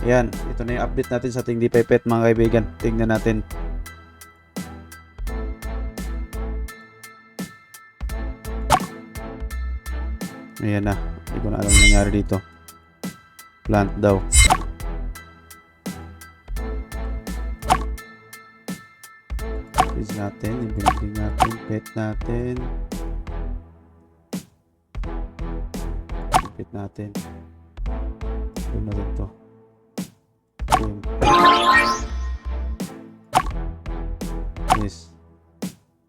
Ayan, ito na yung update natin sa ating DeFi Pet mga kaibigan. Tingnan natin. Ayan na. Hindi ko na alam ang nangyari dito. Plant daw. Please natin. Ibinigay natin. Pet natin. Pet natin. Doon na rin to. Yes.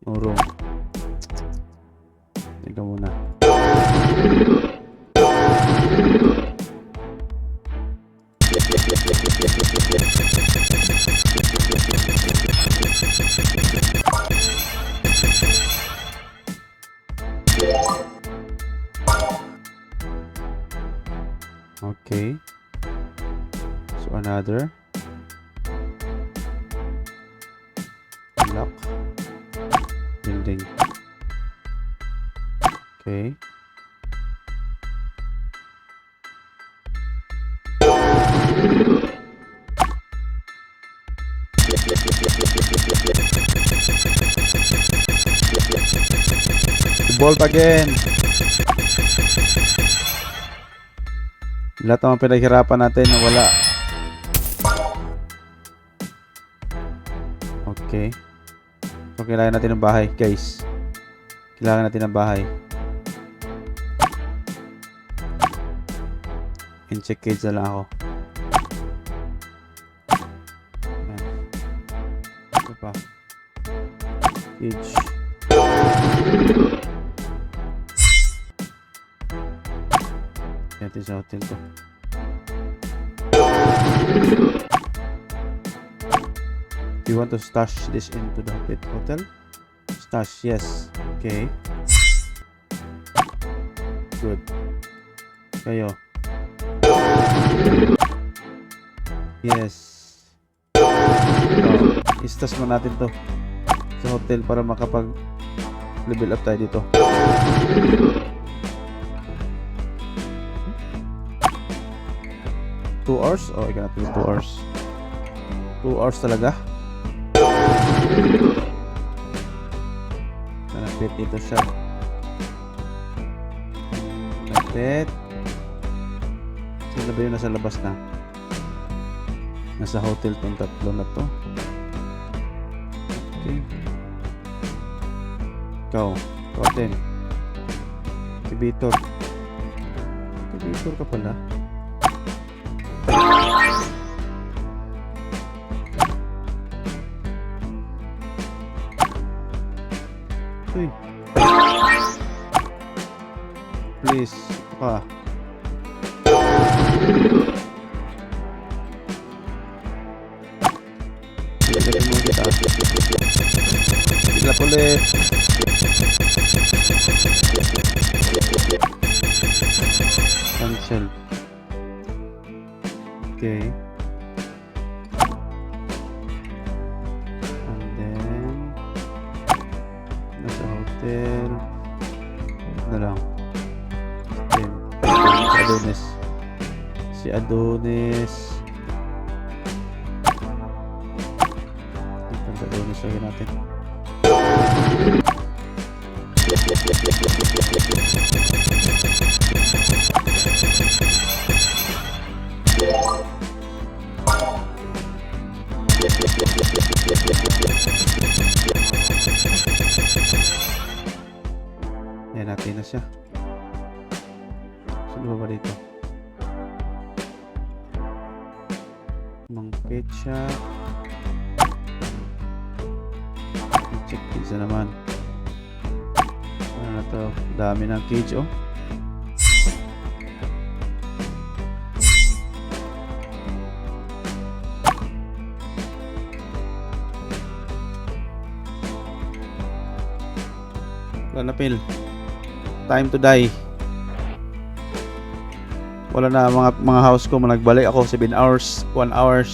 Urong. Tingnan muna. Okay. So another. Lock. Building. Okay. Ball again. Lahat ng pinaghirapan natin wala. Okay. So kailangan natin ng bahay, guys. Kailangan natin ng bahay. In-check cage na lang ako. Ayan. Ito pa. Cage. Ito sa hotel ko. Do you want to stash this into the hotel? Stash, yes. Okay. Good. Kayo. Yes. I-stash mo natin to sa hotel para makapag level up tayo dito. 2 hours? Oh, I cannot do 2 hours. 2 hours talaga? Nalapit dito siya. Nalapit. Sino ba yun nasa labas na? Nasa hotel tong tatlo na to. Okay. Ikaw. Ikaw din. Activator. Activator ka pala. Uy. Please. Pa. Sila ulit. Cancel. Okay. And then nasa hotel na lang. Then si Adonis lagyan natin. Ayan, natin na siya. Saan ba dito? Mang pecha. Check pizza naman. Ano na to? Dami ng cage, oh. Wala na, Pil. Time to die. Wala na mga house ko. Nagbalik ako 7 hours, 1 hour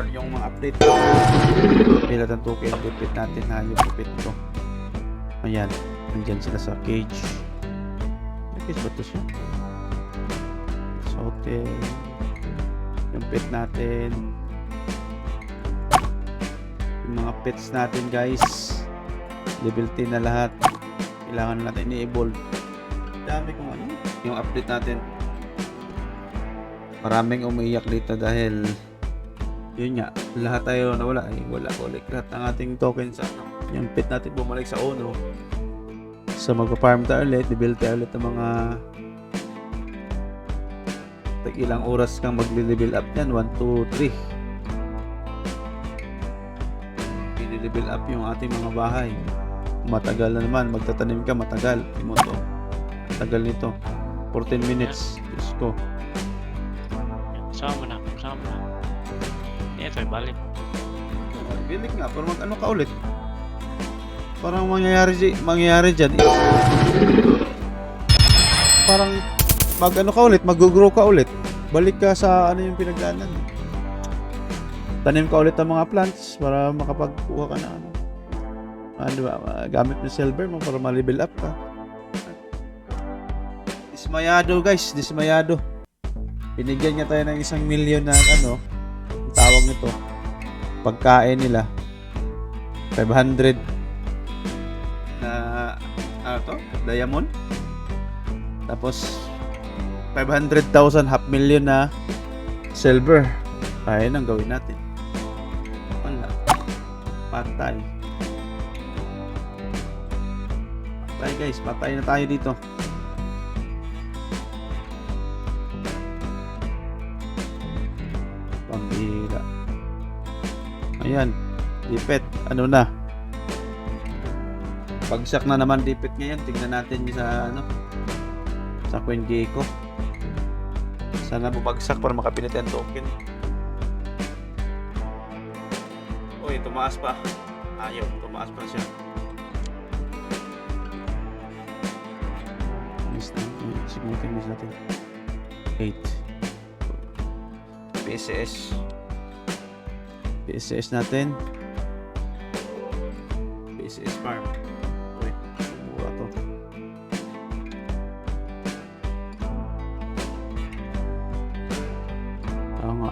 yung mga update. Pilat ang token, pipit natin na yung pipit ko. Ayan, nandyan sila sa cage. Cage ba ito siya? Sa hotel. yung pet natin. Yung mga pets natin guys, level 10 na lahat. Kailangan natin i-evolve. Dami kung ano yung update natin. Maraming umiiyak dito dahil yun nga, lahat tayo nawala. Wala ulit lahat ng ating tokens. Yung pet natin bumalik sa ono. So magpa-farm tayo ulit, level tayo ulit ng mga ilang oras kang magle-level up yan. 1, 2, 3. I-level up yung ating mga bahay. Matagal na naman, magtatanim ka, matagal. Imoto. Tagal nito. 14 minutes. Diyos ko. Sama na. Ito ay balik. Bilik nga, pero mag-ano ka ulit. Parang mangyayari dyan. Parang mag-ano ka ulit, mag-grow ka ulit. Balik ka sa ano yung pinagdaanan. Tanim ka ulit ang mga plants para makapagkuha ka na ano. Diba? Gamit ng silver mo para ma-level up ka. Dismayado guys, dismayado. Binigyan niya tayo ng 1 million na ano, tawag nito. Pagkain nila. 500 na ano to? Diamond. Tapos 500,000, 500,000 na silver. Ayun ang gawin natin. Wala. Patay. Patay guys, patay na tayo dito. Pambira. Ayan, dipet. Ano na? Pagsak na naman dipet ngayon. Tingnan natin sa ano, sa Queen Gecko. Sana bumagsak para makabili tayong token. Uy, tumaas pa. Ayaw, tumaas pa siya. Miss natin. 8. PSS natin. PSS farm. Uy, mura to. Nga.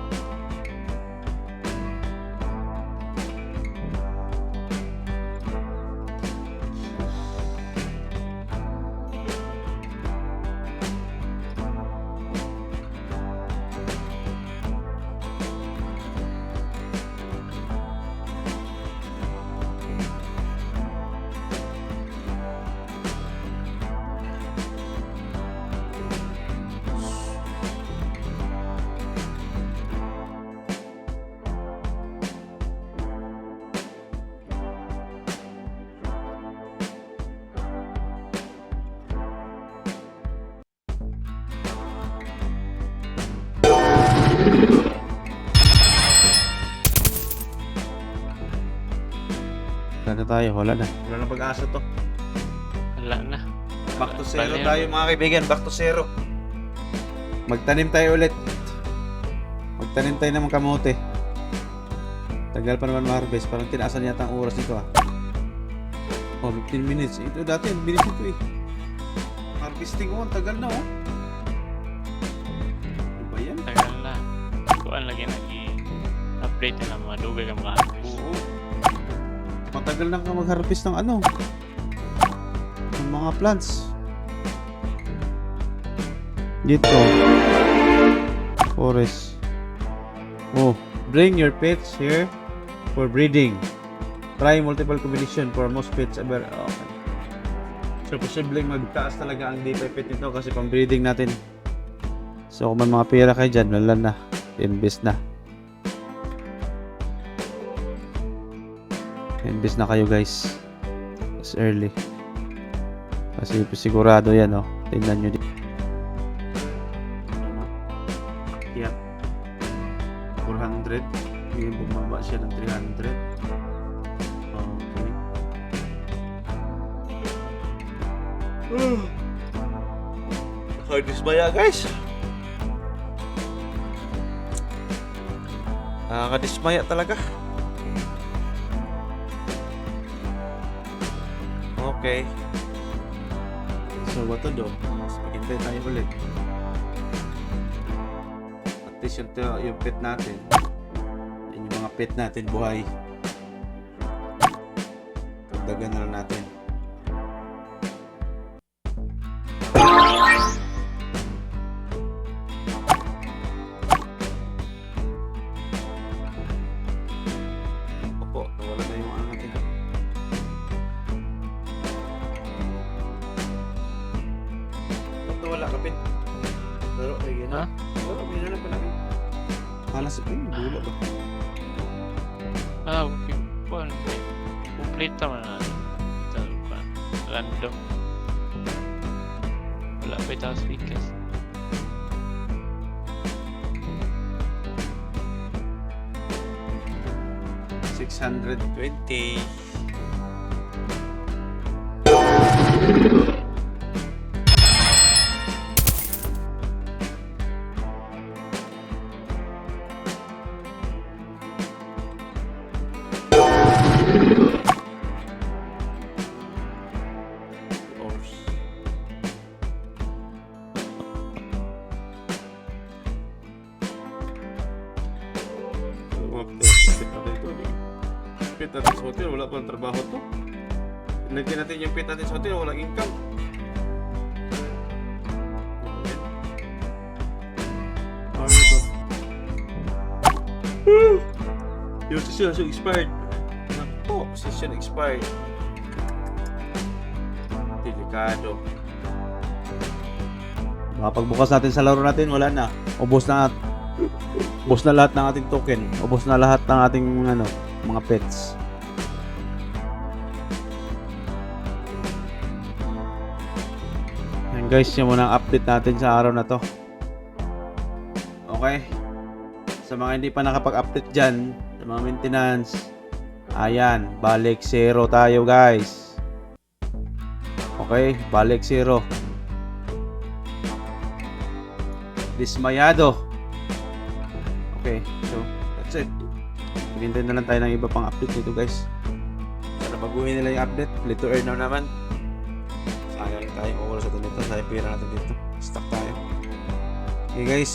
Wala na. Wala na pag-asa to. Wala na. Back to zero tayo mga kaibigan. Back to zero. Magtanim tayo ulit. Magtanim tayo ng kamote. Tagal pa naman ma-harvest. Parang tinaasan yata ang oras nito ah. Oh, 15 minutes. Ito dati, bilis ito eh. Harvesting oh, tagal na oh. Ano ba yan? Tagal na. Kuan lagi nag-update na mga dugay ka mga harvest. Oo. Matagal na ka mag-harvest ng ano, ng mga plants. Dito forest. Oh, bring your pets here for breeding. Try multiple combination for most pets ever. Okay. So posibleng magtaas talaga ang DeFi pet nito kasi pang breeding natin. So kung may mga pera kayo dyan, wala na, invest na. Invest na kayo guys. It's early. Kasi sigurado yan oh. Tingnan nyo dito. Iyak. 400. Ngayon bumaba siya ng 300. Okay. Nakadismaya guys. Nakadismaya talaga. Okay. So, what to do? Maghintay tayo ulit. at least yung pet natin. Yung mga pet natin buhay. Dagdagan na lang natin. Opo, nawala na yung ano natin. Ba't nawala ka, Pin? Pero, ay gano'n. Ha? Pero, ginanap pa namin. Halas ito yung gula ba? Okay. Well, complete naman na. Ito pa. Random. Wala pa itaas speakers. $620. Pit natin sa hotel, wala pang trabaho to. Lagyan natin yung pit natin sa hotel, walang income. Ano ito? Yung session expired. Naku, session expired. Delikado. Pagbukas natin sa laro natin, wala na. Ubos na lahat ng ating token. Ubos na lahat ng ating mga pets. Yan guys, yung munang update natin sa araw na to. Okay. Sa mga hindi pa nakapag-update dyan, sa mga maintenance, ayan, balik 0 tayo guys. Okay, balik 0. Dismayado. Okay, so that's it. Maghintay na lang tayo ng iba pang update dito guys. Sana baguhin nila yung update. Play to earn now naman. Sayang tayong oras natin dito. Sayang pira natin dito. Stuck tayo. Okay guys,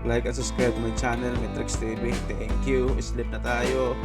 like and subscribe to my channel, Matrix TV. Thank you. Sleep na tayo.